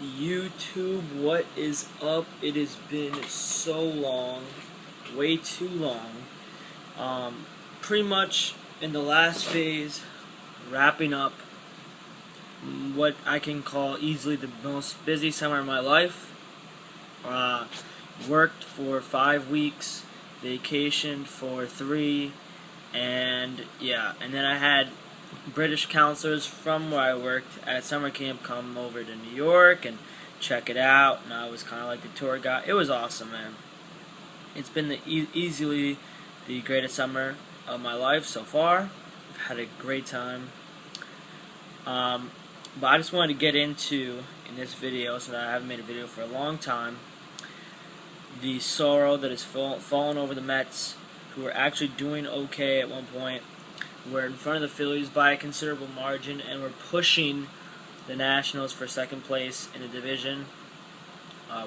YouTube, what is up? It has been so long, way too long. Pretty much in the last phase, wrapping up what I can call easily the most busy summer of my life. Uh, Worked for 5 weeks, vacationed for 3, and yeah, and then I had British counselors from where I worked at summer camp come over to New York and check it out, and I was kind of like the tour guide. It was awesome, man. It's been easily the greatest summer of my life so far. I've had a great time. But I just wanted to get into, in this video, so that I haven't made a video for a long time, the sorrow that has fallen over the Mets, who were actually doing okay at one point. We're in front of the Phillies by a considerable margin, and we're pushing the Nationals for second place in the division.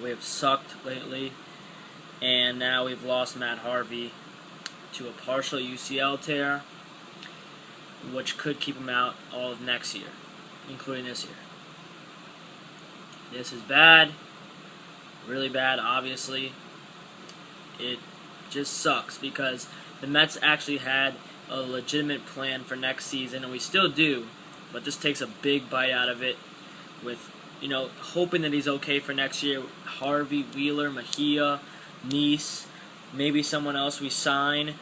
We have sucked lately, and now we've lost Matt Harvey to a partial UCL tear, which could keep him out all of next year, including this year. This is bad, really bad, obviously. It just sucks because the Mets actually had a legitimate plan for next season, and we still do, but this takes a big bite out of it with, hoping that he's okay for next year. Harvey, Wheeler, Mejia, Nice, maybe someone else we sign.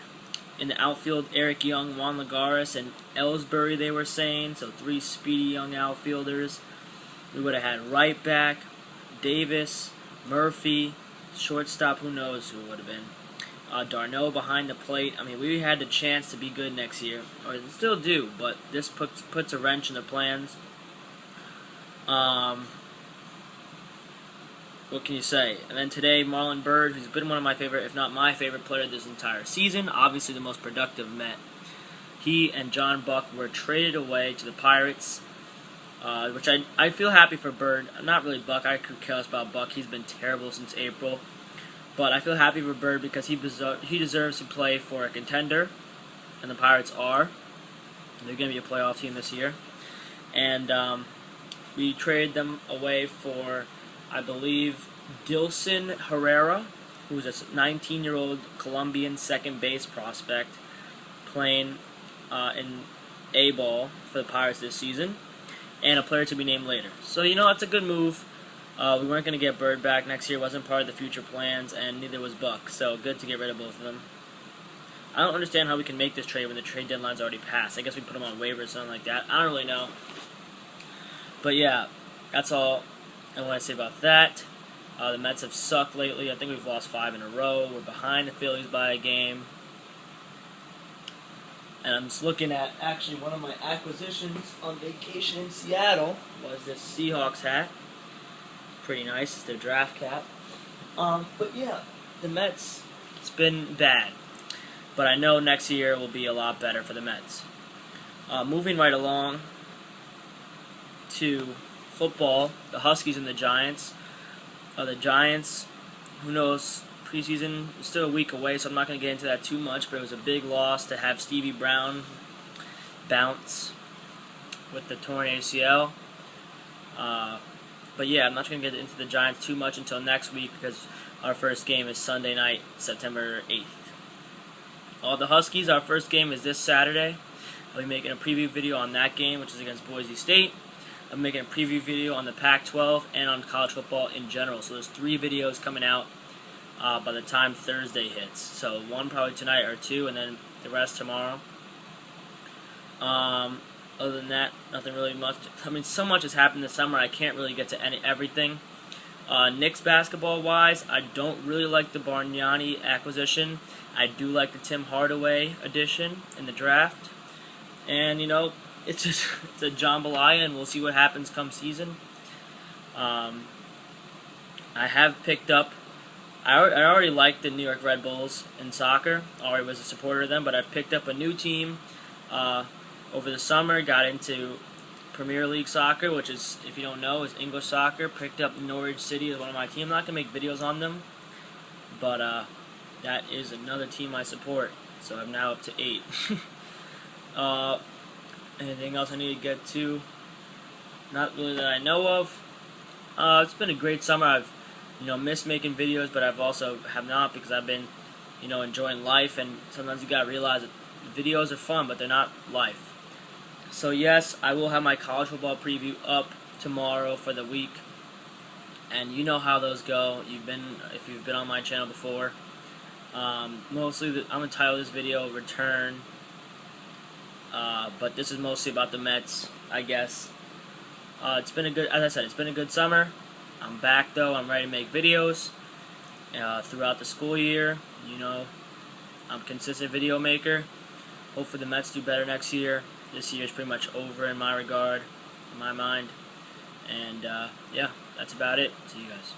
In the outfield, Eric Young, Juan Lagares, and Ellsbury, they were saying, so 3 speedy young outfielders. We would have had right back, Davis, Murphy, shortstop, who knows who it would have been. Darno behind the plate. I mean, we had the chance to be good next year, or still do, but this puts a wrench in the plans. What can you say? And then today, Marlon Byrd, who's been one of my favorite, if not my favorite player this entire season, obviously the most productive Met. He and John Buck were traded away to the Pirates, which I feel happy for Byrd. Not really Buck. I could care less about Buck. He's been terrible since April. But I feel happy for Byrd because he deserves to play for a contender, and the Pirates are. They're going to be a playoff team this year. And we traded them away for, I believe, Dilson Herrera, who's a 19-year-old Colombian second base prospect playing in A-ball for the Pirates this season, and a player to be named later. So, it's a good move. We weren't going to get Byrd back next year. It wasn't part of the future plans, and neither was Buck. So good to get rid of both of them. I don't understand how we can make this trade when the trade deadline's already passed. I guess we put them on waivers or something like that. I don't really know. But yeah, that's all I want to say about that. The Mets have sucked lately. I think we've lost 5 in a row. We're behind the Phillies by a game. And I'm just looking at, actually, one of my acquisitions on vacation in Seattle was this Seahawks hat. Pretty nice. It's their draft cap. But yeah, the Mets, it's been bad. But I know next year will be a lot better for the Mets. Moving right along to football, the Huskies and the Giants. The Giants, who knows, preseason is still a week away, so I'm not going to get into that too much, but it was a big loss to have Stevie Brown bounce with the torn ACL. But yeah, I'm not going to get into the Giants too much until next week because our first game is Sunday night, September 8th. The Huskies, our first game is this Saturday. I'll be making a preview video on that game, which is against Boise State. I'm making a preview video on the Pac-12 and on college football in general. So there's 3 videos coming out by the time Thursday hits. So 1 probably tonight or 2, and then the rest tomorrow. Other than that, nothing really much. I mean, so much has happened this summer, I can't really get to everything. Knicks basketball-wise, I don't really like the Bargnani acquisition. I do like the Tim Hardaway addition in the draft. And, it's a jambalaya, and we'll see what happens come season. I have picked up, I already liked the New York Red Bulls in soccer. I already was a supporter of them, but I've picked up a new team over the summer. Got into Premier League soccer, which is, if you don't know, is English soccer. Picked up Norwich City as one of my teams. I'm not going to make videos on them, but that is another team I support. So I'm now up to 8. Anything else I need to get to? Not really that I know of. It's been a great summer. I've, missed making videos, but I've also have not because I've been, enjoying life. And sometimes you gotta realize that videos are fun, but they're not life. So yes, I will have my college football preview up tomorrow for the week, and you know how those go. If you've been on my channel before. Mostly, I'm gonna title this video "Return," but this is mostly about the Mets, I guess. It's been a good, as I said, it's been a good summer. I'm back though. I'm ready to make videos throughout the school year. I'm a consistent video maker. Hopefully the Mets do better next year. This year is pretty much over in my regard, in my mind. And yeah, that's about it. See you guys.